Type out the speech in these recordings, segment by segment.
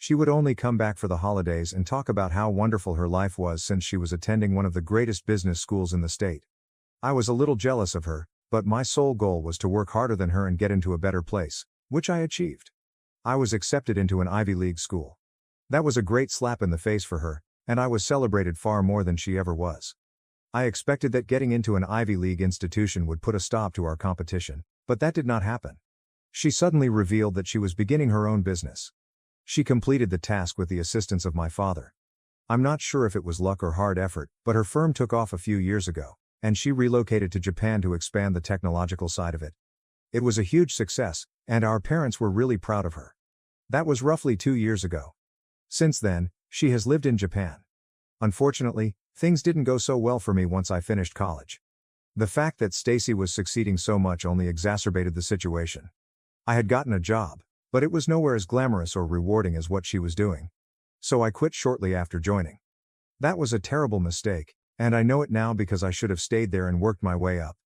She would only come back for the holidays and talk about how wonderful her life was since she was attending one of the greatest business schools in the state. I was a little jealous of her, but my sole goal was to work harder than her and get into a better place, which I achieved. I was accepted into an Ivy League school. That was a great slap in the face for her, and I was celebrated far more than she ever was. I expected that getting into an Ivy League institution would put a stop to our competition, but that did not happen. She suddenly revealed that she was beginning her own business. She completed the task with the assistance of my father. I'm not sure if it was luck or hard effort, but her firm took off a few years ago, and she relocated to Japan to expand the technological side of it. It was a huge success, and our parents were really proud of her. That was roughly 2 years ago. Since then, she has lived in Japan. Unfortunately, things didn't go so well for me once I finished college. The fact that Stacy was succeeding so much only exacerbated the situation. I had gotten a job, but it was nowhere as glamorous or rewarding as what she was doing. So I quit shortly after joining. That was a terrible mistake, and I know it now because I should have stayed there and worked my way up.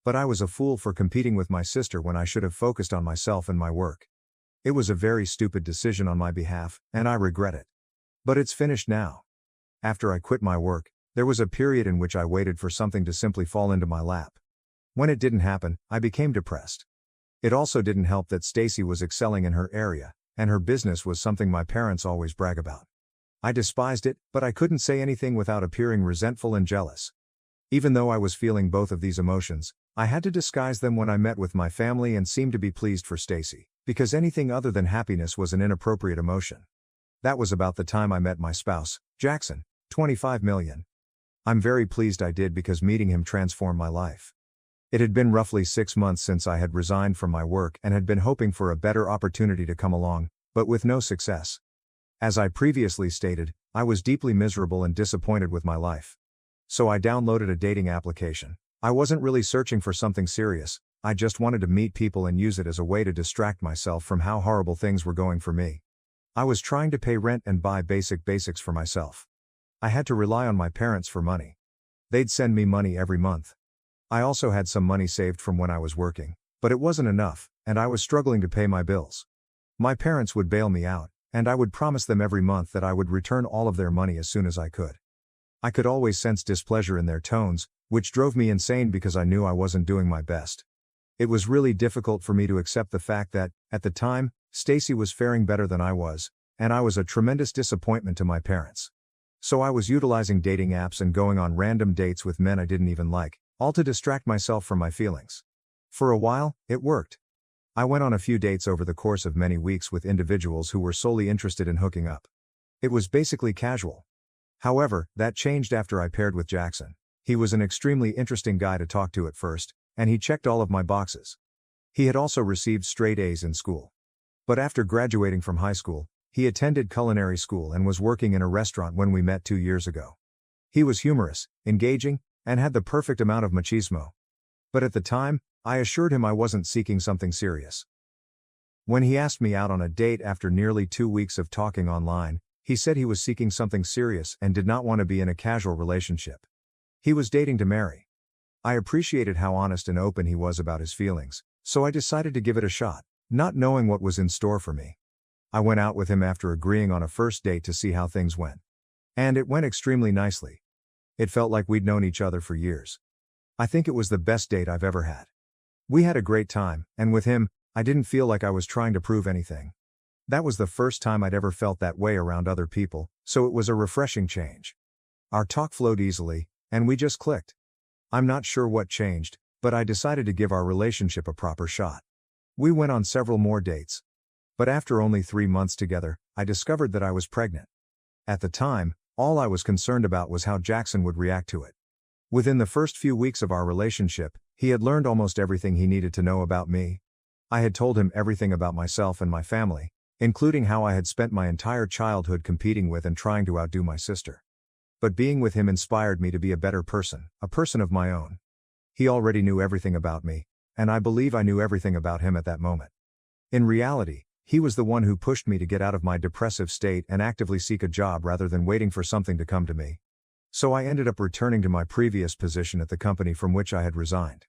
But I was a fool for competing with my sister when I should have focused on myself and my work. It was a very stupid decision on my behalf, and I regret it. But it's finished now. After I quit my work, there was a period in which I waited for something to simply fall into my lap. When it didn't happen, I became depressed. It also didn't help that Stacy was excelling in her area, and her business was something my parents always brag about. I despised it, but I couldn't say anything without appearing resentful and jealous. Even though I was feeling both of these emotions, I had to disguise them when I met with my family and seemed to be pleased for Stacy, because anything other than happiness was an inappropriate emotion. That was about the time I met my spouse, Jackson, 25 million. I'm very pleased I did because meeting him transformed my life. It had been roughly 6 months since I had resigned from my work and had been hoping for a better opportunity to come along, but with no success. As I previously stated, I was deeply miserable and disappointed with my life. So I downloaded a dating application. I wasn't really searching for something serious, I just wanted to meet people and use it as a way to distract myself from how horrible things were going for me. I was trying to pay rent and buy basics for myself. I had to rely on my parents for money. They'd send me money every month. I also had some money saved from when I was working, but it wasn't enough, and I was struggling to pay my bills. My parents would bail me out, and I would promise them every month that I would return all of their money as soon as I could. I could always sense displeasure in their tones, which drove me insane because I knew I wasn't doing my best. It was really difficult for me to accept the fact that, at the time, Stacy was faring better than I was, and I was a tremendous disappointment to my parents. So I was utilizing dating apps and going on random dates with men I didn't even like, all to distract myself from my feelings. For a while, it worked. I went on a few dates over the course of many weeks with individuals who were solely interested in hooking up. It was basically casual. However, that changed after I paired with Jackson. He was an extremely interesting guy to talk to at first, and he checked all of my boxes. He had also received straight A's in school. But after graduating from high school, he attended culinary school and was working in a restaurant when we met 2 years ago. He was humorous, engaging, and had the perfect amount of machismo. But at the time, I assured him I wasn't seeking something serious. When he asked me out on a date after nearly 2 weeks of talking online, he said he was seeking something serious and did not want to be in a casual relationship. He was dating to marry. I appreciated how honest and open he was about his feelings, so I decided to give it a shot, not knowing what was in store for me. I went out with him after agreeing on a first date to see how things went. And it went extremely nicely. It felt like we'd known each other for years. I think it was the best date I've ever had. We had a great time, and with him, I didn't feel like I was trying to prove anything. That was the first time I'd ever felt that way around other people, so it was a refreshing change. Our talk flowed easily, and we just clicked. I'm not sure what changed, but I decided to give our relationship a proper shot. We went on several more dates. But after only 3 months together, I discovered that I was pregnant. At the time, all I was concerned about was how Jackson would react to it. Within the first few weeks of our relationship, he had learned almost everything he needed to know about me. I had told him everything about myself and my family, including how I had spent my entire childhood competing with and trying to outdo my sister. But being with him inspired me to be a better person, a person of my own. He already knew everything about me, and I believe I knew everything about him at that moment. In reality, he was the one who pushed me to get out of my depressive state and actively seek a job rather than waiting for something to come to me. So I ended up returning to my previous position at the company from which I had resigned.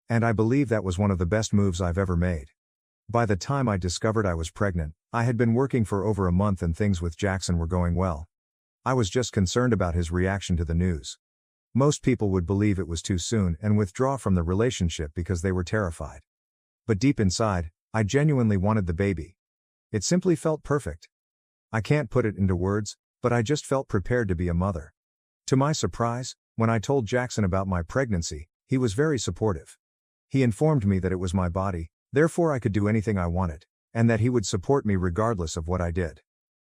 And I believe that was one of the best moves I've ever made. By the time I discovered I was pregnant, I had been working for over a month and things with Jackson were going well. I was just concerned about his reaction to the news. Most people would believe it was too soon and withdraw from the relationship because they were terrified. But deep inside, I genuinely wanted the baby. It simply felt perfect. I can't put it into words, but I just felt prepared to be a mother. To my surprise, when I told Jackson about my pregnancy, he was very supportive. He informed me that it was my body, therefore I could do anything I wanted, and that he would support me regardless of what I did.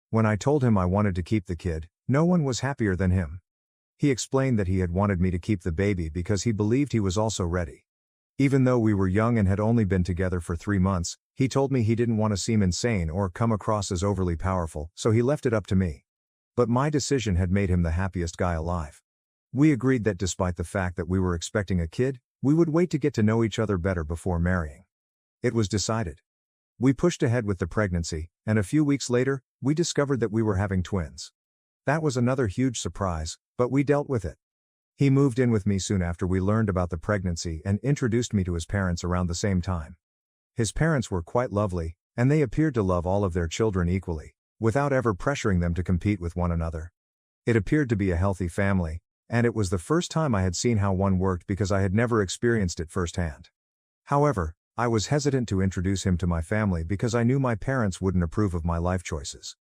When I told him I wanted to keep the kid, no one was happier than him. He explained that he had wanted me to keep the baby because he believed he was also ready. Even though we were young and had only been together for 3 months, he told me he didn't want to seem insane or come across as overly powerful, so he left it up to me. But my decision had made him the happiest guy alive. We agreed that despite the fact that we were expecting a kid, we would wait to get to know each other better before marrying. It was decided. We pushed ahead with the pregnancy, and a few weeks later, we discovered that we were having twins. That was another huge surprise, but we dealt with it. He moved in with me soon after we learned about the pregnancy and introduced me to his parents around the same time. His parents were quite lovely, and they appeared to love all of their children equally, without ever pressuring them to compete with one another. It appeared to be a healthy family, and it was the first time I had seen how one worked because I had never experienced it firsthand. However, I was hesitant to introduce him to my family because I knew my parents wouldn't approve of my life choices.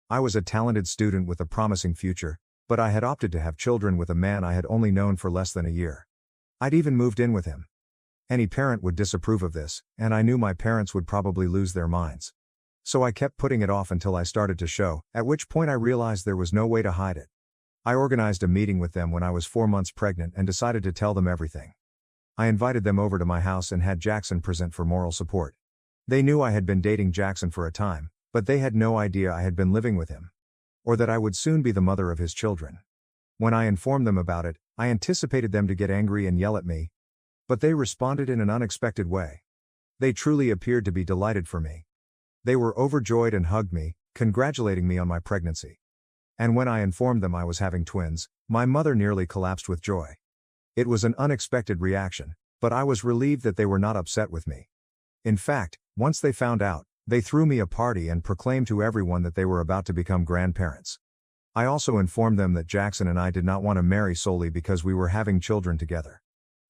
I was a talented student with a promising future, but I had opted to have children with a man I had only known for less than a year. I'd even moved in with him. Any parent would disapprove of this, and I knew my parents would probably lose their minds. So I kept putting it off until I started to show, at which point I realized there was no way to hide it. I organized a meeting with them when I was 4 months pregnant and decided to tell them everything. I invited them over to my house and had Jackson present for moral support. They knew I had been dating Jackson for a time, but they had no idea I had been living with him, or that I would soon be the mother of his children. When I informed them about it, I anticipated them to get angry and yell at me, but they responded in an unexpected way. They truly appeared to be delighted for me. They were overjoyed and hugged me, congratulating me on my pregnancy. And when I informed them I was having twins, my mother nearly collapsed with joy. It was an unexpected reaction, but I was relieved that they were not upset with me. In fact, once they found out, they threw me a party and proclaimed to everyone that they were about to become grandparents. I also informed them that Jackson and I did not want to marry solely because we were having children together.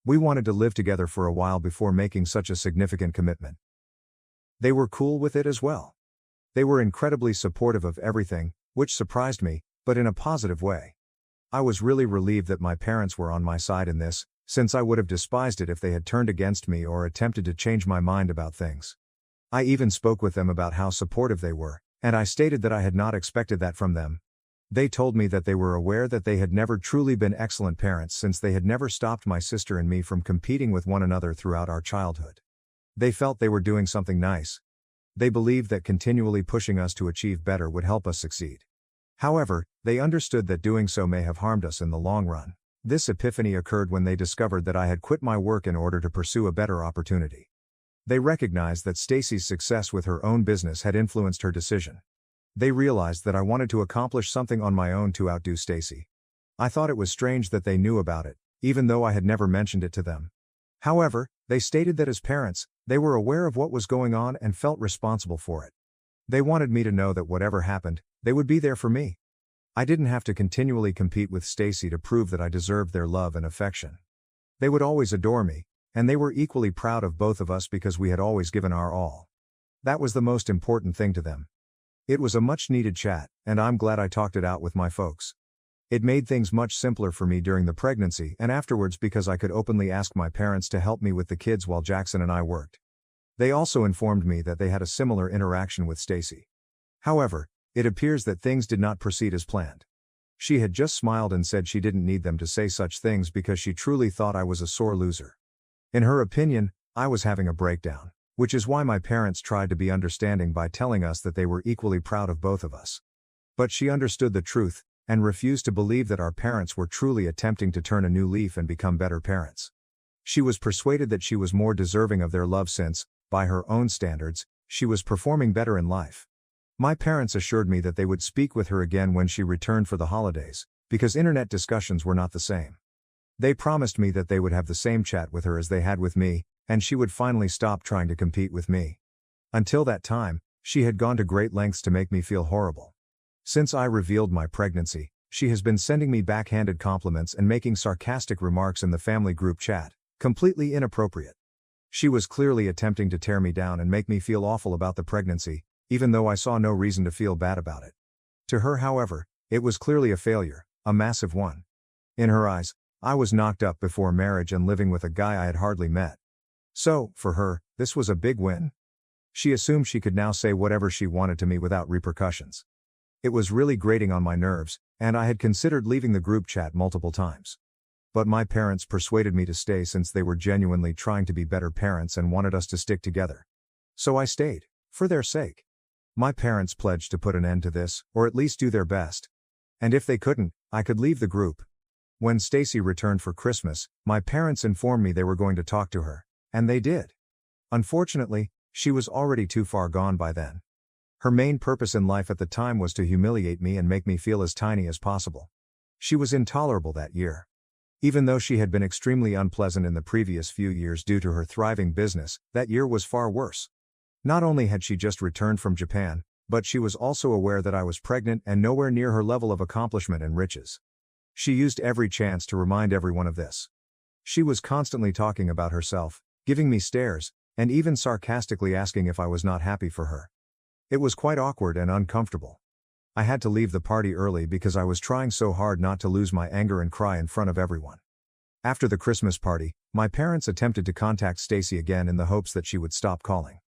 We wanted to live together for a while before making such a significant commitment. They were cool with it as well. They were incredibly supportive of everything, which surprised me, but in a positive way. I was really relieved that my parents were on my side in this, since I would have despised it if they had turned against me or attempted to change my mind about things. I even spoke with them about how supportive they were, and I stated that I had not expected that from them. They told me that they were aware that they had never truly been excellent parents since they had never stopped my sister and me from competing with one another throughout our childhood. They felt they were doing something nice. They believed that continually pushing us to achieve better would help us succeed. However, they understood that doing so may have harmed us in the long run. This epiphany occurred when they discovered that I had quit my work in order to pursue a better opportunity. They recognized that Stacy's success with her own business had influenced her decision. They realized that I wanted to accomplish something on my own to outdo Stacy. I thought it was strange that they knew about it, even though I had never mentioned it to them. However, they stated that as parents, they were aware of what was going on and felt responsible for it. They wanted me to know that whatever happened, they would be there for me. I didn't have to continually compete with Stacy to prove that I deserved their love and affection. They would always adore me, and they were equally proud of both of us because we had always given our all. That was the most important thing to them. It was a much-needed chat, and I'm glad I talked it out with my folks. It made things much simpler for me during the pregnancy and afterwards because I could openly ask my parents to help me with the kids while Jackson and I worked. They also informed me that they had a similar interaction with Stacy. However, it appears that things did not proceed as planned. She had just smiled and said she didn't need them to say such things because she truly thought I was a sore loser. In her opinion, I was having a breakdown, which is why my parents tried to be understanding by telling us that they were equally proud of both of us. But she understood the truth, and refused to believe that our parents were truly attempting to turn a new leaf and become better parents. She was persuaded that she was more deserving of their love since, by her own standards, she was performing better in life. My parents assured me that they would speak with her again when she returned for the holidays, because internet discussions were not the same. They promised me that they would have the same chat with her as they had with me, and she would finally stop trying to compete with me. Until that time, she had gone to great lengths to make me feel horrible. Since I revealed my pregnancy, she has been sending me backhanded compliments and making sarcastic remarks in the family group chat, completely inappropriate. She was clearly attempting to tear me down and make me feel awful about the pregnancy, even though I saw no reason to feel bad about it. To her, however, it was clearly a failure, a massive one. In her eyes, I was knocked up before marriage and living with a guy I had hardly met. So, for her, this was a big win. She assumed she could now say whatever she wanted to me without repercussions. It was really grating on my nerves, and I had considered leaving the group chat multiple times. But my parents persuaded me to stay since they were genuinely trying to be better parents and wanted us to stick together. So I stayed, for their sake. My parents pledged to put an end to this, or at least do their best. And if they couldn't, I could leave the group. When Stacy returned for Christmas, my parents informed me they were going to talk to her, and they did. Unfortunately, she was already too far gone by then. Her main purpose in life at the time was to humiliate me and make me feel as tiny as possible. She was intolerable that year. Even though she had been extremely unpleasant in the previous few years due to her thriving business, that year was far worse. Not only had she just returned from Japan, but she was also aware that I was pregnant and nowhere near her level of accomplishment and riches. She used every chance to remind everyone of this. She was constantly talking about herself, giving me stares, and even sarcastically asking if I was not happy for her. It was quite awkward and uncomfortable. I had to leave the party early because I was trying so hard not to lose my anger and cry in front of everyone. After the Christmas party, my parents attempted to contact Stacy again in the hopes that she would stop calling.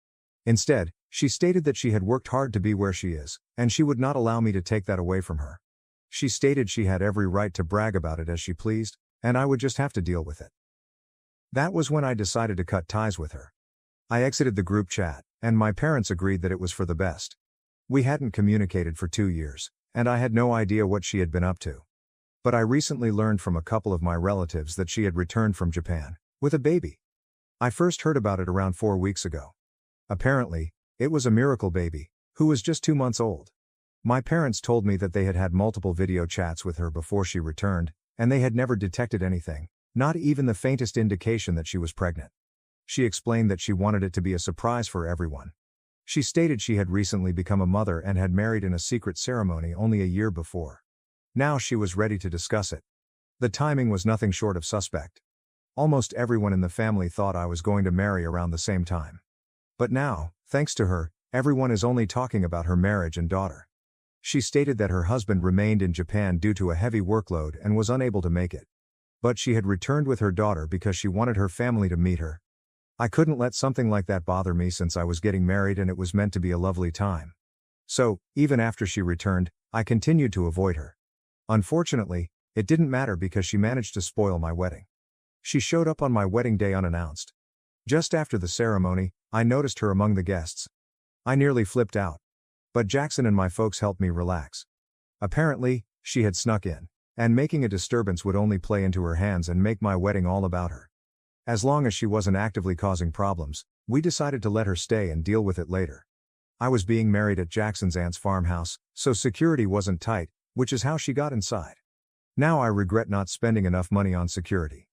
Instead, she stated that she had worked hard to be where she is, and she would not allow me to take that away from her. She stated she had every right to brag about it as she pleased, and I would just have to deal with it. That was when I decided to cut ties with her. I exited the group chat, and my parents agreed that it was for the best. We hadn't communicated for 2 years, and I had no idea what she had been up to. But I recently learned from a couple of my relatives that she had returned from Japan, with a baby. I first heard about it around 4 weeks ago. Apparently, it was a miracle baby, who was just 2 months old. My parents told me that they had had multiple video chats with her before she returned, and they had never detected anything, not even the faintest indication that she was pregnant. She explained that she wanted it to be a surprise for everyone. She stated she had recently become a mother and had married in a secret ceremony only a year before. Now she was ready to discuss it. The timing was nothing short of suspect. Almost everyone in the family thought I was going to marry around the same time. But now, thanks to her, everyone is only talking about her marriage and daughter. She stated that her husband remained in Japan due to a heavy workload and was unable to make it. But she had returned with her daughter because she wanted her family to meet her. I couldn't let something like that bother me since I was getting married and it was meant to be a lovely time. So, even after she returned, I continued to avoid her. Unfortunately, it didn't matter because she managed to spoil my wedding. She showed up on my wedding day unannounced. Just after the ceremony, I noticed her among the guests. I nearly flipped out. But Jackson and my folks helped me relax. Apparently, she had snuck in, and making a disturbance would only play into her hands and make my wedding all about her. As long as she wasn't actively causing problems, we decided to let her stay and deal with it later. I was being married at Jackson's aunt's farmhouse, so security wasn't tight, which is how she got inside. Now I regret not spending enough money on security.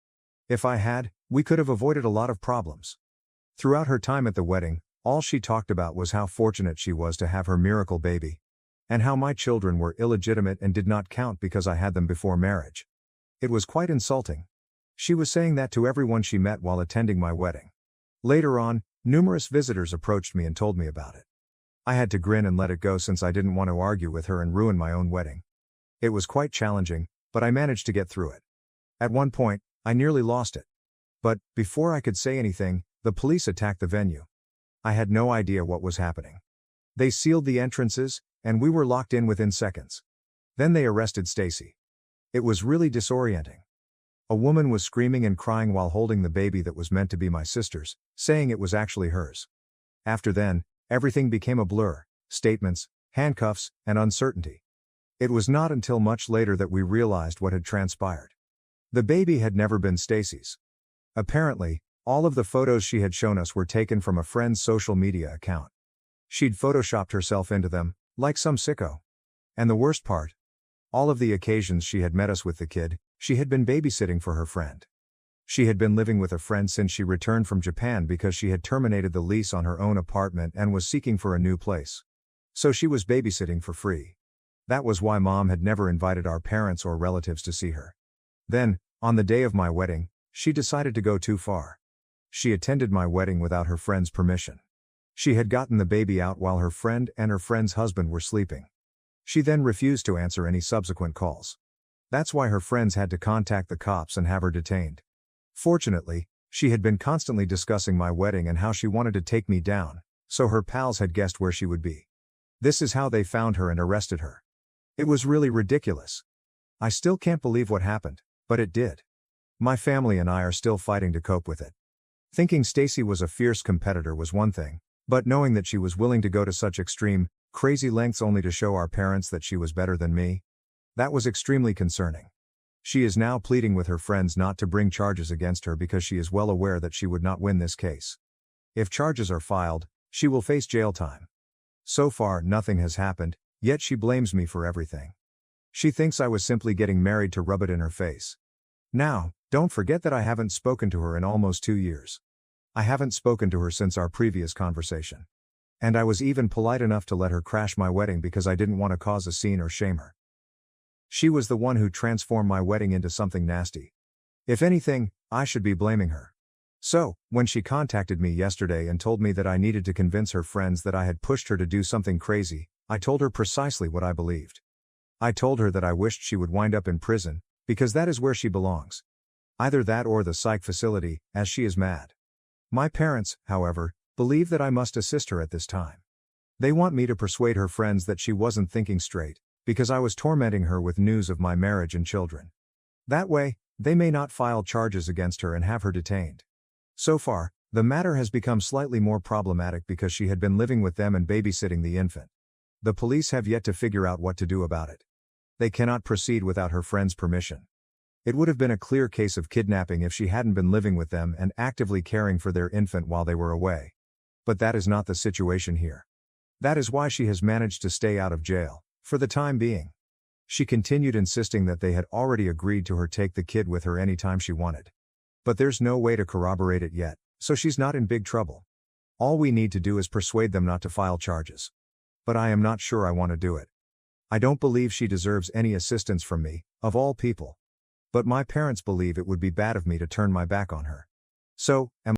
If I had, we could have avoided a lot of problems. Throughout her time at the wedding, all she talked about was how fortunate she was to have her miracle baby. And how my children were illegitimate and did not count because I had them before marriage. It was quite insulting. She was saying that to everyone she met while attending my wedding. Later on, numerous visitors approached me and told me about it. I had to grin and let it go since I didn't want to argue with her and ruin my own wedding. It was quite challenging, but I managed to get through it. At one point, I nearly lost it. But, before I could say anything, the police attacked the venue. I had no idea what was happening. They sealed the entrances, and we were locked in within seconds. Then they arrested Stacy. It was really disorienting. A woman was screaming and crying while holding the baby that was meant to be my sister's, saying it was actually hers. After then, everything became a blur, statements, handcuffs, and uncertainty. It was not until much later that we realized what had transpired. The baby had never been Stacy's. Apparently, all of the photos she had shown us were taken from a friend's social media account. She'd photoshopped herself into them, like some sicko. And the worst part? All of the occasions she had met us with the kid, she had been babysitting for her friend. She had been living with a friend since she returned from Japan because she had terminated the lease on her own apartment and was seeking for a new place. So she was babysitting for free. That was why Mom had never invited our parents or relatives to see her. Then, on the day of my wedding, she decided to go too far. She attended my wedding without her friend's permission. She had gotten the baby out while her friend and her friend's husband were sleeping. She then refused to answer any subsequent calls. That's why her friends had to contact the cops and have her detained. Fortunately, she had been constantly discussing my wedding and how she wanted to take me down, so her pals had guessed where she would be. This is how they found her and arrested her. It was really ridiculous. I still can't believe what happened, but it did. My family and I are still fighting to cope with it. Thinking Stacy was a fierce competitor was one thing, but knowing that she was willing to go to such extreme, crazy lengths only to show our parents that she was better than me, that was extremely concerning. She is now pleading with her friends not to bring charges against her because she is well aware that she would not win this case. If charges are filed, she will face jail time. So far, nothing has happened, yet she blames me for everything. She thinks I was simply getting married to rub it in her face. Now, don't forget that I haven't spoken to her in almost 2 years. I haven't spoken to her since our previous conversation. And I was even polite enough to let her crash my wedding because I didn't want to cause a scene or shame her. She was the one who transformed my wedding into something nasty. If anything, I should be blaming her. So, when she contacted me yesterday and told me that I needed to convince her friends that I had pushed her to do something crazy, I told her precisely what I believed. I told her that I wished she would wind up in prison, because that is where she belongs. Either that or the psych facility, as she is mad. My parents, however, believe that I must assist her at this time. They want me to persuade her friends that she wasn't thinking straight, because I was tormenting her with news of my marriage and children. That way, they may not file charges against her and have her detained. So far, the matter has become slightly more problematic because she had been living with them and babysitting the infant. The police have yet to figure out what to do about it. They cannot proceed without her friend's permission. It would have been a clear case of kidnapping if she hadn't been living with them and actively caring for their infant while they were away. But that is not the situation here. That is why she has managed to stay out of jail, for the time being. She continued insisting that they had already agreed to her take the kid with her anytime she wanted. But there's no way to corroborate it yet, so she's not in big trouble. All we need to do is persuade them not to file charges. But I am not sure I want to do it. I don't believe she deserves any assistance from me, of all people. But my parents believe it would be bad of me to turn my back on her. So, am